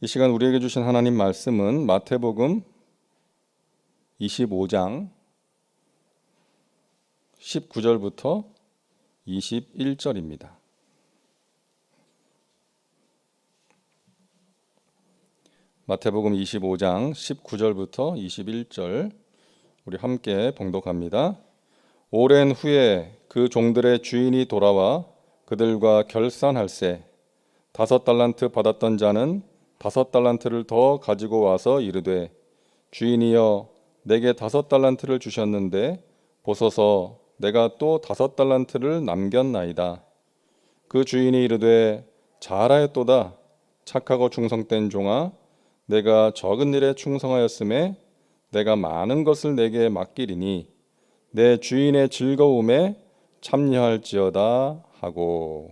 시간 우리에게 주신 하나님 말씀은 마태복음 25장 19절부터 21절입니다. 마태복음 25장 19절부터 21절 우리 함께 봉독합니다. 오랜 후에 그 종들의 주인이 돌아와 그들과 결산할세 5달란트 받았던 자는 5달란트를 더 가지고 와서 이르되 주인이여 내게 5달란트를 주셨는데 보소서 내가 또 5달란트를 남겼나이다. 그 주인이 이르되 잘하였도다 착하고 충성된 종아 내가 적은 일에 충성하였음에 내가 많은 것을 내게 맡기리니 내 주인의 즐거움에 참여할지어다 하고.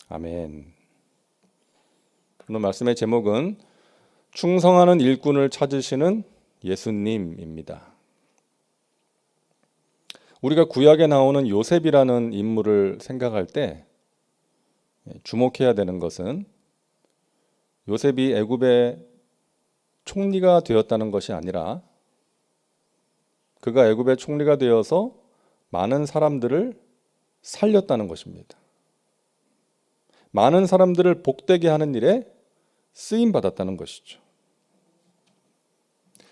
아멘. 오늘 말씀의 제목은 충성하는 일꾼을 찾으시는 예수님입니다. 우리가 구약에 나오는 요셉이라는 인물을 생각할 때 주목해야 되는 것은 요셉이 애굽의 총리가 되었다는 것이 아니라 그가 애굽의 총리가 되어서 많은 사람들을 살렸다는 것입니다. 많은 사람들을 복되게 하는 일에 쓰임 받았다는 것이죠.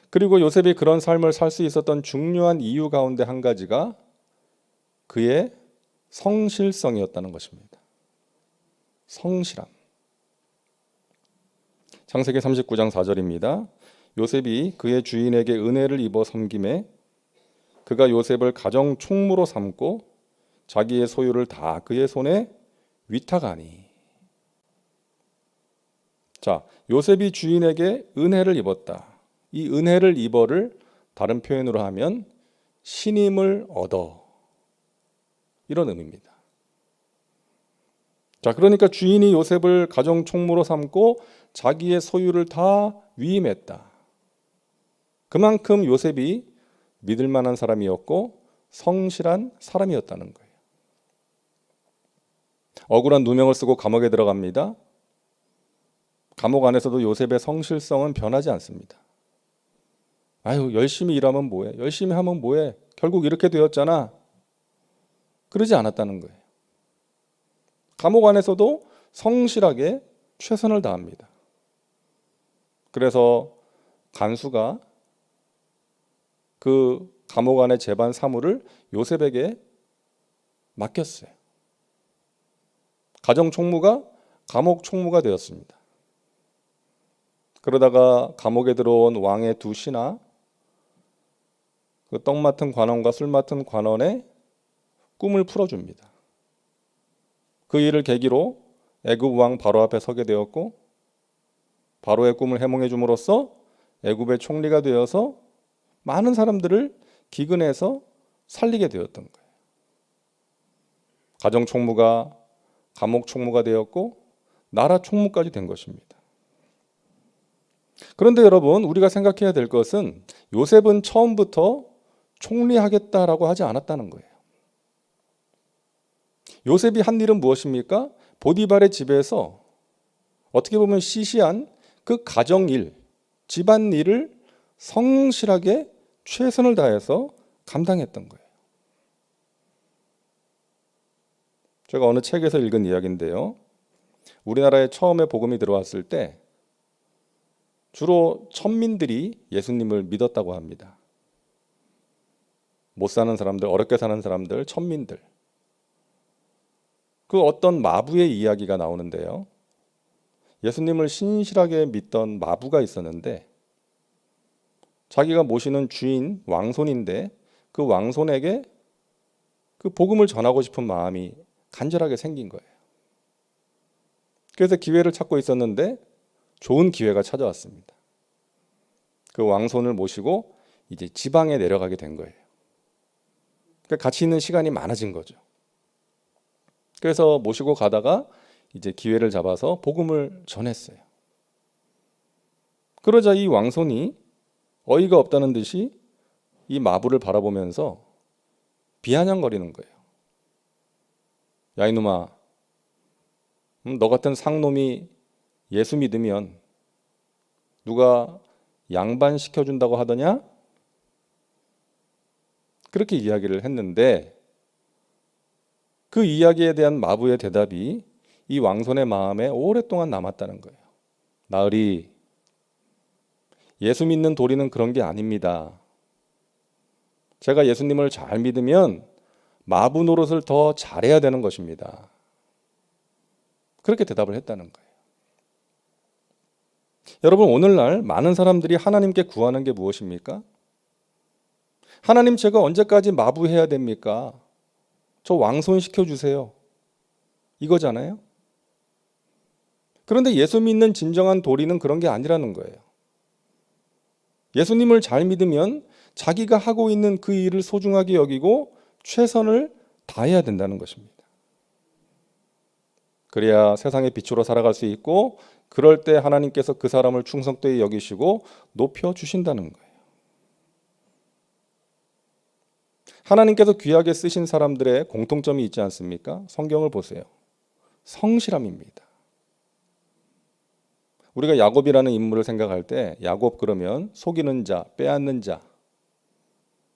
그리고 요셉이 그런 삶을 살 수 있었던 중요한 이유 가운데 한 가지가 그의 성실성이었다는 것입니다. 성실함. 창세기 39장 4절입니다. 요셉이 그의 주인에게 은혜를 입어 섬김에 그가 요셉을 가정 총무로 삼고 자기의 소유를 다 그의 손에 위탁하니. 자, 요셉이 주인에게 은혜를 입었다. 이 은혜를 입어를 다른 표현으로 하면 신임을 얻어. 이런 의미입니다. 자, 그러니까 주인이 요셉을 가정 총무로 삼고 자기의 소유를 다 위임했다. 그만큼 요셉이 믿을 만한 사람이었고 성실한 사람이었다는 거예요. 억울한 누명을 쓰고 감옥에 들어갑니다. 감옥 안에서도 요셉의 성실성은 변하지 않습니다. 아유, 열심히 일하면 뭐해? 열심히 하면 뭐해? 결국 이렇게 되었잖아. 그러지 않았다는 거예요. 감옥 안에서도 성실하게 최선을 다합니다. 그래서 간수가 그 감옥 안의 재반 사무를 요셉에게 맡겼어요. 가정 총무가 감옥 총무가 되었습니다. 그러다가 감옥에 들어온 왕의 두 신하, 그 떡 맡은 관원과 술 맡은 관원의 꿈을 풀어줍니다. 그 일을 계기로 애굽 왕 바로 앞에 서게 되었고 바로의 꿈을 해몽해 줌으로써 애굽의 총리가 되어서 많은 사람들을 기근해서 살리게 되었던 거예요. 가정 총무가 감옥 총무가 되었고 나라 총무까지 된 것입니다. 그런데 여러분, 우리가 생각해야 될 것은 요셉은 처음부터 총리하겠다라고 하지 않았다는 거예요. 요셉이 한 일은 무엇입니까? 보디발의 집에서 어떻게 보면 시시한 그 가정일, 집안일을 성실하게 최선을 다해서 감당했던 거예요. 제가 어느 책에서 읽은 이야기인데요. 우리나라에 처음에 복음이 들어왔을 때 주로 천민들이 예수님을 믿었다고 합니다. 못 사는 사람들, 어렵게 사는 사람들, 천민들. 그 어떤 마부의 이야기가 나오는데요. 예수님을 신실하게 믿던 마부가 있었는데 자기가 모시는 주인, 왕손인데 그 왕손에게 그 복음을 전하고 싶은 마음이 간절하게 생긴 거예요. 그래서 기회를 찾고 있었는데 좋은 기회가 찾아왔습니다. 그 왕손을 모시고 이제 지방에 내려가게 된 거예요. 그러니까 같이 있는 시간이 많아진 거죠. 그래서 모시고 가다가 이제 기회를 잡아서 복음을 전했어요. 그러자 이 왕손이 어이가 없다는 듯이 이 마부를 바라보면서 비아냥거리는 거예요. 야 이놈아, 너 같은 상놈이 예수 믿으면 누가 양반 시켜준다고 하더냐? 그렇게 이야기를 했는데 그 이야기에 대한 마부의 대답이 이 왕손의 마음에 오랫동안 남았다는 거예요. 나으리, 예수 믿는 도리는 그런 게 아닙니다. 제가 예수님을 잘 믿으면 마부 노릇을 더 잘해야 되는 것입니다. 그렇게 대답을 했다는 거예요. 여러분, 오늘날 많은 사람들이 하나님께 구하는 게 무엇입니까? 하나님, 제가 언제까지 마부해야 됩니까? 저 왕손 시켜주세요. 이거잖아요. 그런데 예수 믿는 진정한 도리는 그런 게 아니라는 거예요. 예수님을 잘 믿으면 자기가 하고 있는 그 일을 소중하게 여기고 최선을 다해야 된다는 것입니다. 그래야 세상의 빛으로 살아갈 수 있고, 그럴 때 하나님께서 그 사람을 충성되이 여기시고 높여주신다는 거예요. 하나님께서 귀하게 쓰신 사람들의 공통점이 있지 않습니까? 성경을 보세요. 성실함입니다. 우리가 야곱이라는 인물을 생각할 때 야곱 그러면 속이는 자, 빼앗는 자,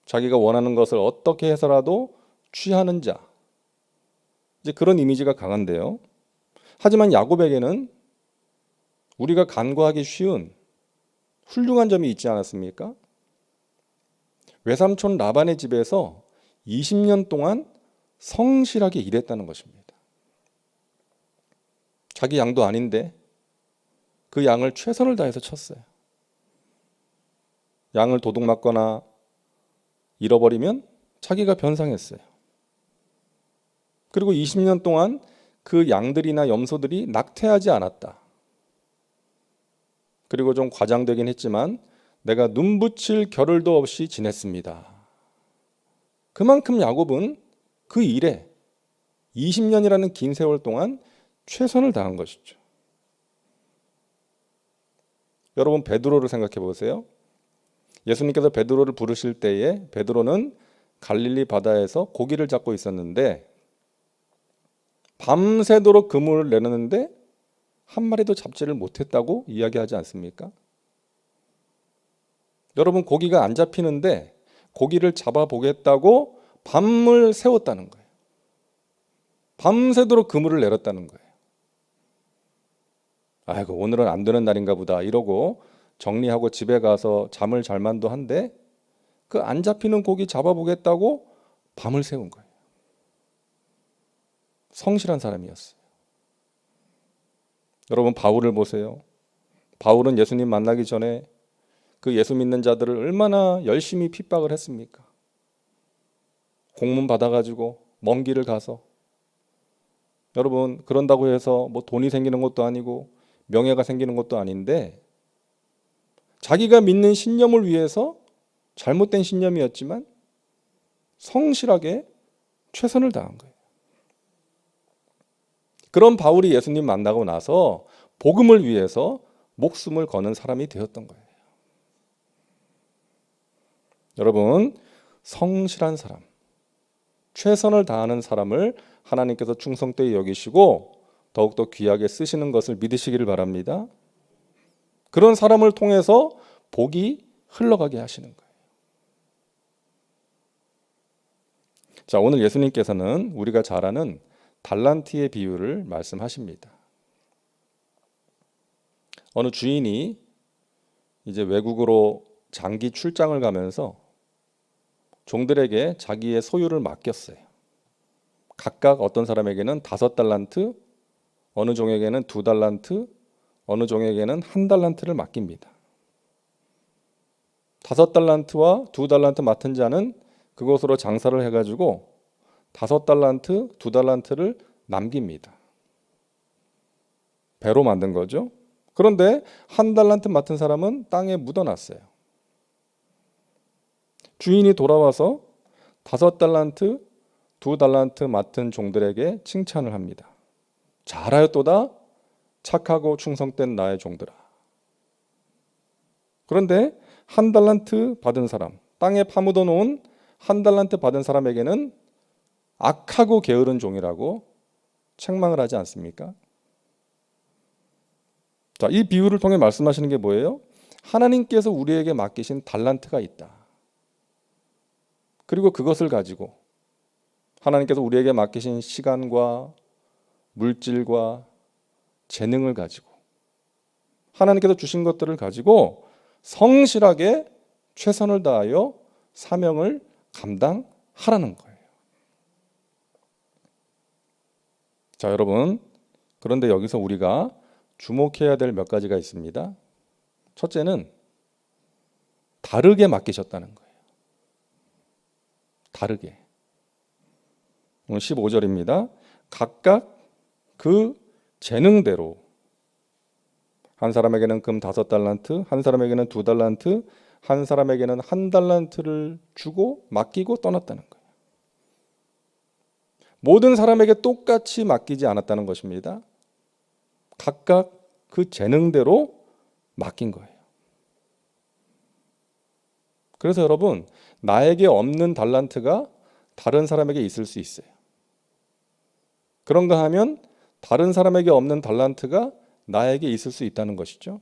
자기가 원하는 것을 어떻게 해서라도 취하는 자, 이제 그런 이미지가 강한데요. 하지만 야곱에게는 우리가 간과하기 쉬운 훌륭한 점이 있지 않았습니까? 외삼촌 라반의 집에서 20년 동안 성실하게 일했다는 것입니다. 자기 양도 아닌데 그 양을 최선을 다해서 쳤어요. 양을 도둑맞거나 잃어버리면 자기가 변상했어요. 그리고 20년 동안 그 양들이나 염소들이 낙태하지 않았다. 그리고 좀 과장되긴 했지만 내가 눈붙일 겨를도 없이 지냈습니다. 그만큼 야곱은 그 일에 20년이라는 긴 세월 동안 최선을 다한 것이죠. 여러분, 베드로를 생각해 보세요. 예수님께서 베드로를 부르실 때에 베드로는 갈릴리 바다에서 고기를 잡고 있었는데 밤새도록 그물을 내렸는데 한 마리도 잡지를 못했다고 이야기하지 않습니까? 여러분, 고기가 안 잡히는데 고기를 잡아보겠다고 밤을 새웠다는 거예요. 밤새도록 그물을 내렸다는 거예요. 아이고, 오늘은 안 되는 날인가 보다 이러고 정리하고 집에 가서 잠을 잘만도 한데 그 안 잡히는 고기 잡아보겠다고 밤을 새운 거예요. 성실한 사람이었어요. 여러분, 바울을 보세요. 바울은 예수님 만나기 전에 그 예수 믿는 자들을 얼마나 열심히 핍박을 했습니까? 공문 받아가지고 먼 길을 가서, 여러분, 그런다고 해서 뭐 돈이 생기는 것도 아니고 명예가 생기는 것도 아닌데 자기가 믿는 신념을 위해서 잘못된 신념이었지만 성실하게 최선을 다한 거예요. 그런 바울이 예수님 만나고 나서 복음을 위해서 목숨을 거는 사람이 되었던 거예요. 여러분, 성실한 사람, 최선을 다하는 사람을 하나님께서 충성되이 여기시고 더욱더 귀하게 쓰시는 것을 믿으시기를 바랍니다. 그런 사람을 통해서 복이 흘러가게 하시는 거예요. 자, 오늘 예수님께서는 우리가 잘 아는 달란트의 비유를 말씀하십니다. 어느 주인이 이제 외국으로 장기 출장을 가면서 종들에게 자기의 소유를 맡겼어요. 각각 어떤 사람에게는 5달란트, 어느 종에게는 2달란트, 어느 종에게는 1달란트를 맡깁니다. 5달란트와 2달란트 맡은 자는 그것으로 장사를 해가지고 5달란트, 2달란트를 남깁니다. 배로 만든 거죠. 그런데 1달란트 맡은 사람은 땅에 묻어놨어요. 주인이 돌아와서 5달란트, 2달란트 맡은 종들에게 칭찬을 합니다. 잘하였도다, 착하고 충성된 나의 종들아. 그런데 1달란트 받은 사람, 땅에 파묻어 놓은 1달란트 받은 사람에게는 악하고 게으른 종이라고 책망을 하지 않습니까? 자, 이 비유를 통해 말씀하시는 게 뭐예요? 하나님께서 우리에게 맡기신 달란트가 있다. 그리고 그것을 가지고 하나님께서 우리에게 맡기신 시간과 물질과 재능을 가지고 하나님께서 주신 것들을 가지고 성실하게 최선을 다하여 사명을 감당하라는 거예요. 자, 여러분, 그런데 여기서 우리가 주목해야 될 몇 가지가 있습니다. 첫째는 다르게 맡기셨다는 거예요. 다르게. 오늘 15절입니다. 각각 그 재능대로 한 사람에게는 금 5달란트, 한 사람에게는 2달란트, 한 사람에게는 1달란트를 주고 맡기고 떠났다는 거예요. 모든 사람에게 똑같이 맡기지 않았다는 것입니다. 각각 그 재능대로 맡긴 거예요. 그래서 여러분, 나에게 없는 달란트가 다른 사람에게 있을 수 있어요. 그런가 하면 다른 사람에게 없는 달란트가 나에게 있을 수 있다는 것이죠.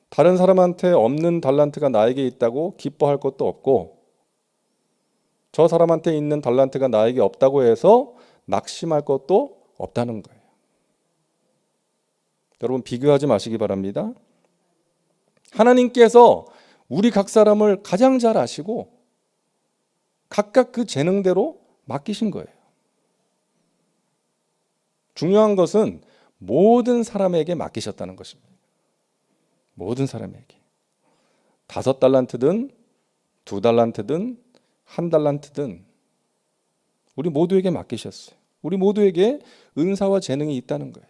다른 사람한테 없는 달란트가 나에게 있다고 기뻐할 것도 없고, 저 사람한테 있는 달란트가 나에게 없다고 해서 낙심할 것도 없다는 거예요. 여러분, 비교하지 마시기 바랍니다. 하나님께서 우리 각 사람을 가장 잘 아시고 각각 그 재능대로 맡기신 거예요. 중요한 것은 모든 사람에게 맡기셨다는 것입니다. 모든 사람에게. 5달란트든 2달란트든 1달란트든 우리 모두에게 맡기셨어요. 우리 모두에게 은사와 재능이 있다는 거예요.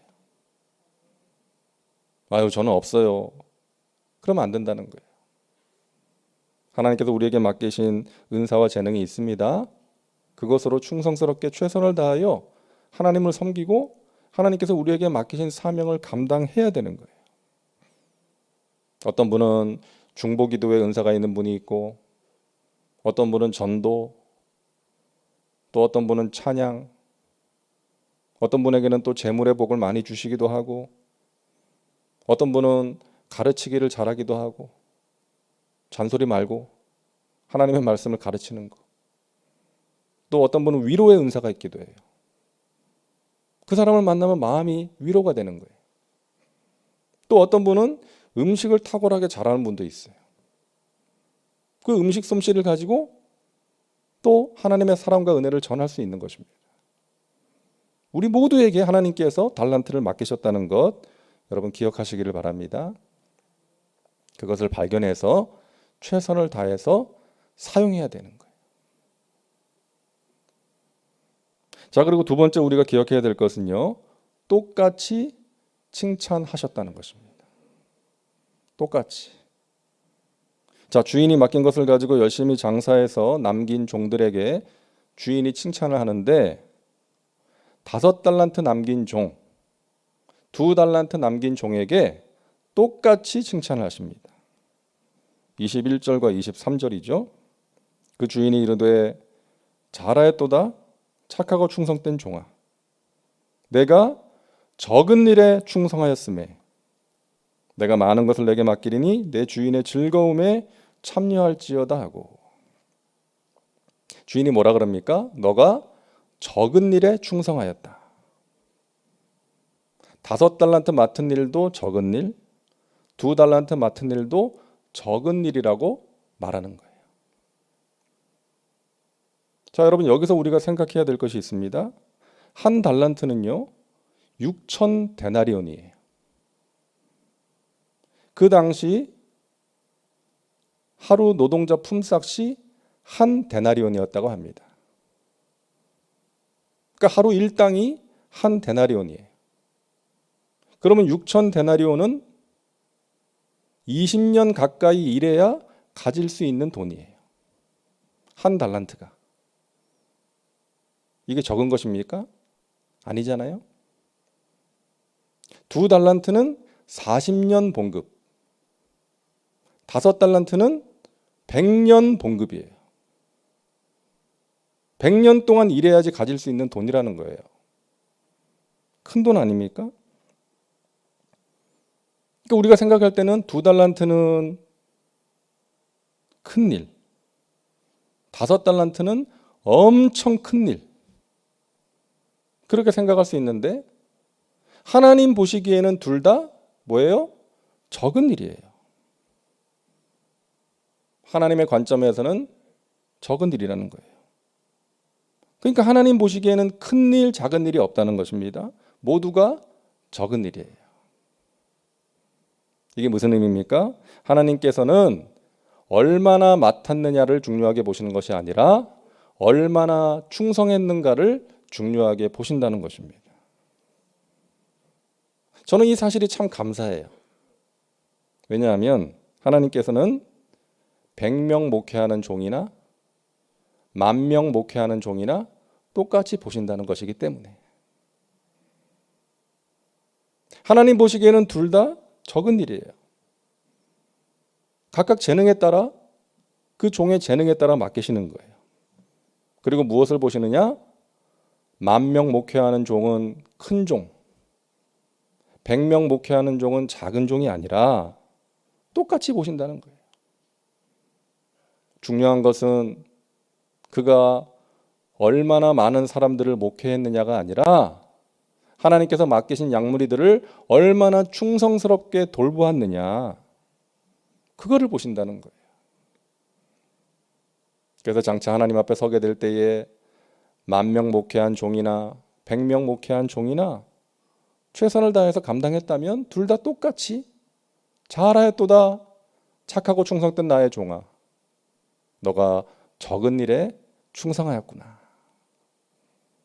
아유, 저는 없어요. 그러면 안 된다는 거예요. 하나님께서 우리에게 맡기신 은사와 재능이 있습니다. 그것으로 충성스럽게 최선을 다하여 하나님을 섬기고 하나님께서 우리에게 맡기신 사명을 감당해야 되는 거예요. 어떤 분은 중보기도의 은사가 있는 분이 있고, 어떤 분은 전도, 또 어떤 분은 찬양, 어떤 분에게는 또 재물의 복을 많이 주시기도 하고, 어떤 분은 가르치기를 잘하기도 하고, 잔소리 말고 하나님의 말씀을 가르치는 것. 또 어떤 분은 위로의 은사가 있기도 해요. 그 사람을 만나면 마음이 위로가 되는 거예요. 또 어떤 분은 음식을 탁월하게 잘하는 분도 있어요. 그 음식 솜씨를 가지고 또 하나님의 사랑과 은혜를 전할 수 있는 것입니다. 우리 모두에게 하나님께서 달란트를 맡기셨다는 것, 여러분 기억하시기를 바랍니다. 그것을 발견해서 최선을 다해서 사용해야 되는 거예요. 자, 그리고 두 번째 우리가 기억해야 될 것은요, 똑같이 칭찬하셨다는 것입니다. 똑같이. 자, 주인이 맡긴 것을 가지고 열심히 장사해서 남긴 종들에게 주인이 칭찬을 하는데, 5달란트 남긴 종, 2달란트 남긴 종에게 똑같이 칭찬을 하십니다. 21절과 23절이죠. 그 주인이 이르되 잘하였도다 착하고 충성된 종아, 내가 적은 일에 충성하였음에 내가 많은 것을 내게 맡기리니 내 주인의 즐거움에 참여할지어다 하고. 주인이 뭐라 그럽니까? 너가 적은 일에 충성하였다. 5달란트 맡은 일도 적은 일, 2달란트 맡은 일도 적은 일이라고 말하는 거예요. 자, 여러분, 여기서 우리가 생각해야 될 것이 있습니다. 1달란트는요 6천 데나리온이에요. 그 당시 하루 노동자 품삯이 1데나리온이었다고 합니다. 그러니까 하루 일당이 1데나리온이에요. 그러면 6천 데나리온은 20년 가까이 일해야 가질 수 있는 돈이에요. 1달란트가. 이게 적은 것입니까? 아니잖아요. 2달란트는 40년 봉급, 5달란트는 100년 봉급이에요. 100년 동안 일해야지 가질 수 있는 돈이라는 거예요. 큰 돈 아닙니까? 그러니까 우리가 생각할 때는 2달란트는 큰일, 5달란트는 엄청 큰일, 그렇게 생각할 수 있는데 하나님 보시기에는 둘 다 뭐예요? 적은 일이에요. 하나님의 관점에서는 적은 일이라는 거예요. 그러니까 하나님 보시기에는 큰 일, 작은 일이 없다는 것입니다. 모두가 적은 일이에요. 이게 무슨 의미입니까? 하나님께서는 얼마나 맡았느냐를 중요하게 보시는 것이 아니라 얼마나 충성했는가를 중요하게 보신다는 것입니다. 저는 이 사실이 참 감사해요. 왜냐하면 하나님께서는 100명 목회하는 종이나 10,000명 목회하는 종이나 똑같이 보신다는 것이기 때문에. 하나님 보시기에는 둘 다 적은 일이에요. 각각 재능에 따라, 그 종의 재능에 따라 맡기시는 거예요. 그리고 무엇을 보시느냐? 10,000명 목회하는 종은 큰 종, 100명 목회하는 종은 작은 종이 아니라 똑같이 보신다는 거예요. 중요한 것은 그가 얼마나 많은 사람들을 목회했느냐가 아니라 하나님께서 맡기신 양무리들을 얼마나 충성스럽게 돌보았느냐, 그거를 보신다는 거예요. 그래서 장차 하나님 앞에 서게 될 때에 10,000명 목회한 종이나 100명 목회한 종이나 최선을 다해서 감당했다면 둘 다 똑같이 잘하였도다, 착하고 충성된 나의 종아, 너가 적은 일에 충성하였구나.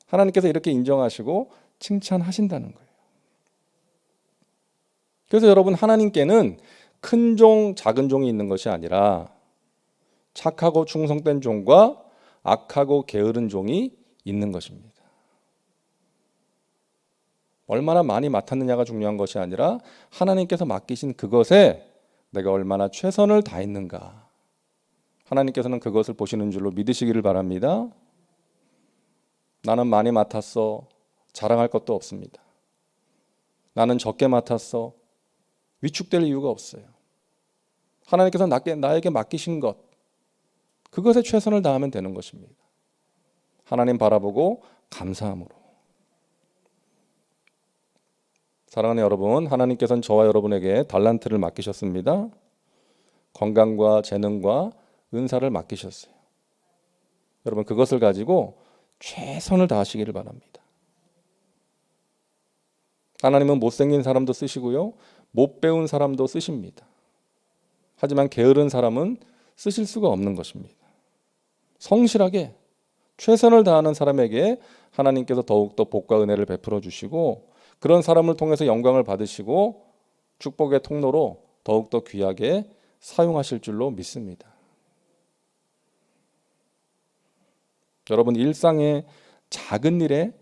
하나님께서 이렇게 인정하시고 칭찬하신다는 거예요. 그래서 여러분, 하나님께는 큰 종, 작은 종이 있는 것이 아니라 착하고 충성된 종과 악하고 게으른 종이 있는 것입니다. 얼마나 많이 맡았느냐가 중요한 것이 아니라 하나님께서 맡기신 그것에 내가 얼마나 최선을 다했는가, 하나님께서는 그것을 보시는 줄로 믿으시기를 바랍니다. 나는 많이 맡았어, 자랑할 것도 없습니다. 나는 적게 맡았어, 위축될 이유가 없어요. 하나님께서 나에게 맡기신 것, 그것에 최선을 다하면 되는 것입니다. 하나님 바라보고 감사함으로. 사랑하는 여러분, 하나님께서는 저와 여러분에게 달란트를 맡기셨습니다. 건강과 재능과 은사를 맡기셨어요. 여러분, 그것을 가지고 최선을 다하시기를 바랍니다. 하나님은 못생긴 사람도 쓰시고요, 못 배운 사람도 쓰십니다. 하지만 게으른 사람은 쓰실 수가 없는 것입니다. 성실하게 최선을 다하는 사람에게 하나님께서 더욱더 복과 은혜를 베풀어 주시고, 그런 사람을 통해서 영광을 받으시고 축복의 통로로 더욱더 귀하게 사용하실 줄로 믿습니다. 여러분, 일상의 작은 일에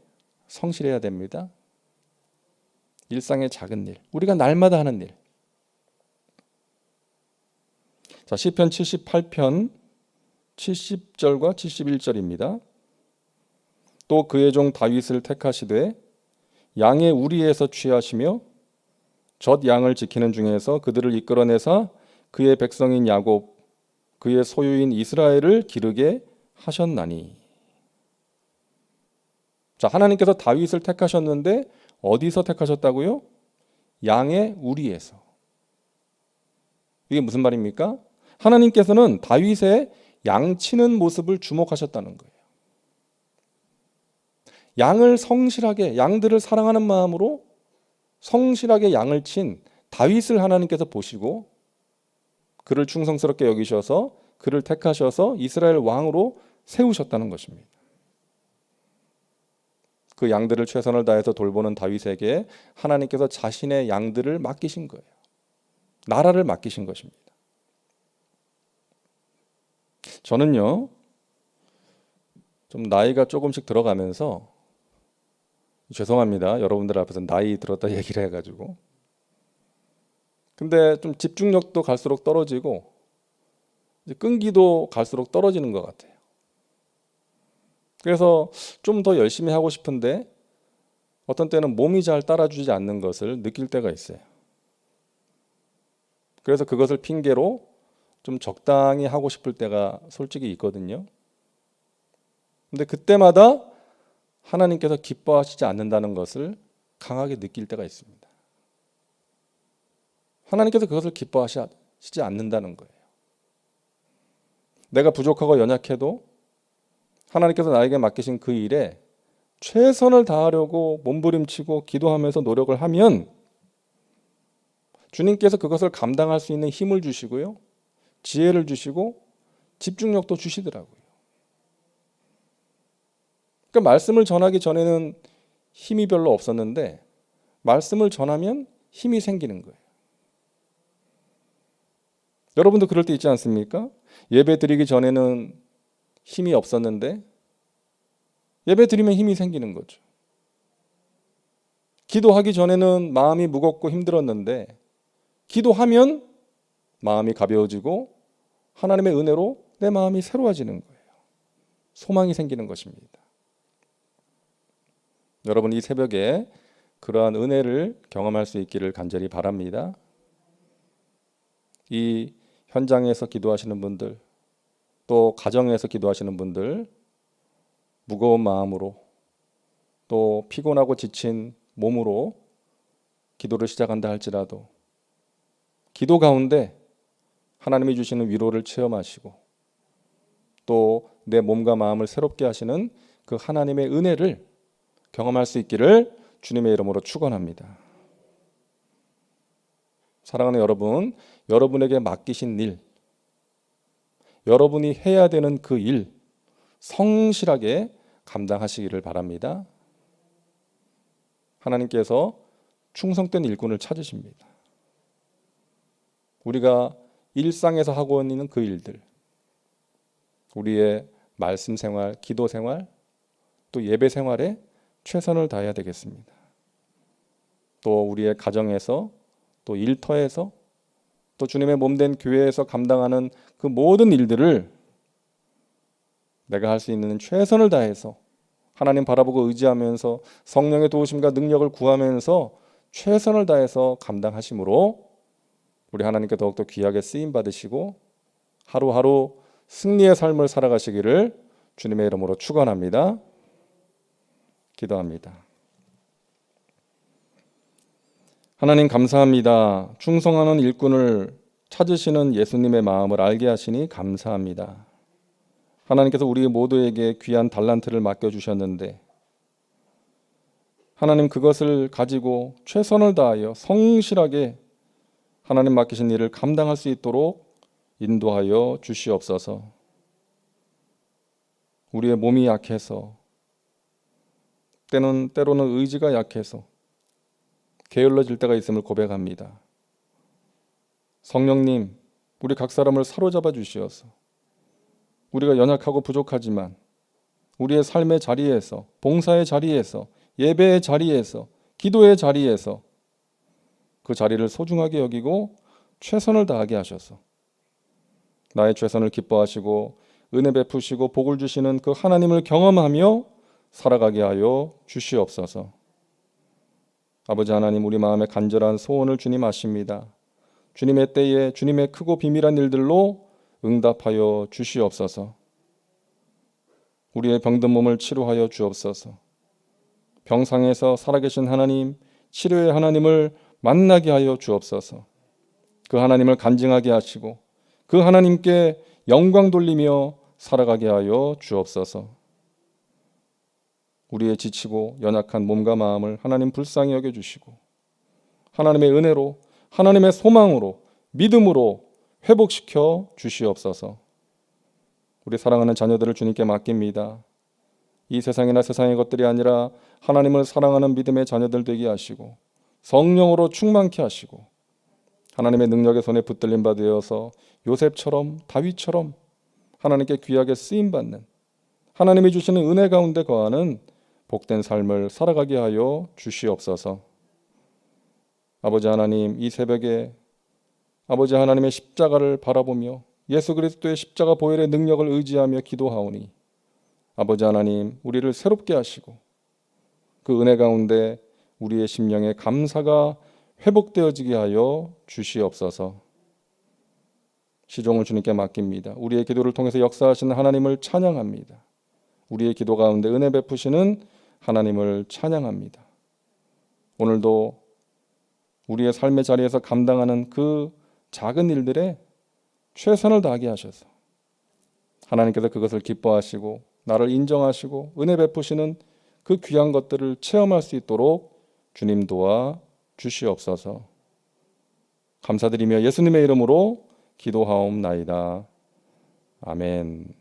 성실해야 됩니다. 일상의 작은 일, 우리가 날마다 하는 일. 자, 시편 78편 70절과 71절입니다. 또 그의 종 다윗을 택하시되 양의 우리에서 취하시며 젖 양을 지키는 중에서 그들을 이끌어내사 그의 백성인 야곱, 그의 소유인 이스라엘을 기르게 하셨나니. 자, 하나님께서 다윗을 택하셨는데 어디서 택하셨다고요? 양의 우리에서. 이게 무슨 말입니까? 하나님께서는 다윗의 양치는 모습을 주목하셨다는 거예요. 양을 성실하게, 양들을 사랑하는 마음으로 성실하게 양을 친 다윗을 하나님께서 보시고 그를 충성스럽게 여기셔서 그를 택하셔서 이스라엘 왕으로 세우셨다는 것입니다. 그 양들을 최선을 다해서 돌보는 다윗에게 하나님께서 자신의 양들을 맡기신 거예요. 나라를 맡기신 것입니다. 저는요, 좀 나이가 조금씩 들어가면서, 죄송합니다, 여러분들 앞에서 나이 들었다 얘기를 해가지고, 근데 좀 집중력도 갈수록 떨어지고 이제 끈기도 갈수록 떨어지는 것 같아요. 그래서 좀 더 열심히 하고 싶은데 어떤 때는 몸이 잘 따라주지 않는 것을 느낄 때가 있어요. 그래서 그것을 핑계로 좀 적당히 하고 싶을 때가 솔직히 있거든요. 근데 그때마다 하나님께서 기뻐하시지 않는다는 것을 강하게 느낄 때가 있습니다. 하나님께서 그것을 기뻐하시지 않는다는 거예요. 내가 부족하고 연약해도 하나님께서 나에게 맡기신 그 일에 최선을 다하려고 몸부림치고 기도하면서 노력을 하면 주님께서 그것을 감당할 수 있는 힘을 주시고요. 지혜를 주시고 집중력도 주시더라고요. 그러니까 말씀을 전하기 전에는 힘이 별로 없었는데 말씀을 전하면 힘이 생기는 거예요. 여러분도 그럴 때 있지 않습니까? 예배 드리기 전에는 힘이 없었는데 예배 드리면 힘이 생기는 거죠. 기도하기 전에는 마음이 무겁고 힘들었는데 기도하면 마음이 가벼워지고 하나님의 은혜로 내 마음이 새로워지는 거예요. 소망이 생기는 것입니다. 여러분 이 새벽에 그러한 은혜를 경험할 수 있기를 간절히 바랍니다. 이 현장에서 기도하시는 분들, 또 가정에서 기도하시는 분들, 무거운 마음으로 또 피곤하고 지친 몸으로 기도를 시작한다 할지라도 기도 가운데 하나님이 주시는 위로를 체험하시고 또 내 몸과 마음을 새롭게 하시는 그 하나님의 은혜를 경험할 수 있기를 주님의 이름으로 축원합니다. 사랑하는 여러분, 여러분에게 맡기신 일, 여러분이 해야 되는 그 일 성실하게 감당하시기를 바랍니다. 하나님께서 충성된 일꾼을 찾으십니다. 우리가 일상에서 하고 있는 그 일들, 우리의 말씀 생활, 기도 생활, 또 예배 생활에 최선을 다해야 되겠습니다. 또 우리의 가정에서, 또 일터에서, 또 주님의 몸된 교회에서 감당하는 그 모든 일들을 내가 할 수 있는 최선을 다해서 하나님 바라보고 의지하면서 성령의 도우심과 능력을 구하면서 최선을 다해서 감당하심으로 우리 하나님께 더욱더 귀하게 쓰임 받으시고 하루하루 승리의 삶을 살아가시기를 주님의 이름으로 축원합니다. 기도합니다. 하나님 감사합니다. 충성하는 일꾼을 찾으시는 예수님의 마음을 알게 하시니 감사합니다. 하나님께서 우리 모두에게 귀한 달란트를 맡겨주셨는데 하나님 그것을 가지고 최선을 다하여 성실하게 하나님 맡기신 일을 감당할 수 있도록 인도하여 주시옵소서. 우리의 몸이 약해서 때로는 의지가 약해서 게을러질 때가 있음을 고백합니다. 성령님, 우리 각 사람을 사로잡아 주시어서 우리가 연약하고 부족하지만 우리의 삶의 자리에서, 봉사의 자리에서, 예배의 자리에서, 기도의 자리에서 그 자리를 소중하게 여기고 최선을 다하게 하셔서 나의 최선을 기뻐하시고 은혜 베푸시고 복을 주시는 그 하나님을 경험하며 살아가게 하여 주시옵소서. 아버지 하나님, 우리 마음의 간절한 소원을 주님 아십니다. 주님의 때에 주님의 크고 비밀한 일들로 응답하여 주시옵소서. 우리의 병든 몸을 치료하여 주옵소서. 병상에서 살아계신 하나님, 치료의 하나님을 만나게 하여 주옵소서. 그 하나님을 간증하게 하시고 그 하나님께 영광 돌리며 살아가게 하여 주옵소서. 우리의 지치고 연약한 몸과 마음을 하나님 불쌍히 여겨주시고 하나님의 은혜로, 하나님의 소망으로, 믿음으로 회복시켜 주시옵소서. 우리 사랑하는 자녀들을 주님께 맡깁니다. 이 세상이나 세상의 것들이 아니라 하나님을 사랑하는 믿음의 자녀들 되게 하시고 성령으로 충만케 하시고 하나님의 능력의 손에 붙들림 바 되어서 요셉처럼 다윗처럼 하나님께 귀하게 쓰임받는 하나님이 주시는 은혜 가운데 거하는 복된 삶을 살아가게 하여 주시옵소서. 아버지 하나님, 이 새벽에 아버지 하나님의 십자가를 바라보며 예수 그리스도의 십자가 보혈의 능력을 의지하며 기도하오니 아버지 하나님, 우리를 새롭게 하시고 그 은혜 가운데 우리의 심령의 감사가 회복되어지게 하여 주시옵소서. 시종을 주님께 맡깁니다. 우리의 기도를 통해서 역사하시는 하나님을 찬양합니다. 우리의 기도 가운데 은혜 베푸시는 하나님을 찬양합니다. 오늘도 우리의 삶의 자리에서 감당하는 그 작은 일들에 최선을 다하게 하셔서 하나님께서 그것을 기뻐하시고 나를 인정하시고 은혜 베푸시는 그 귀한 것들을 체험할 수 있도록 주님 도와 주시옵소서. 감사드리며 예수님의 이름으로 기도하옵나이다. 아멘.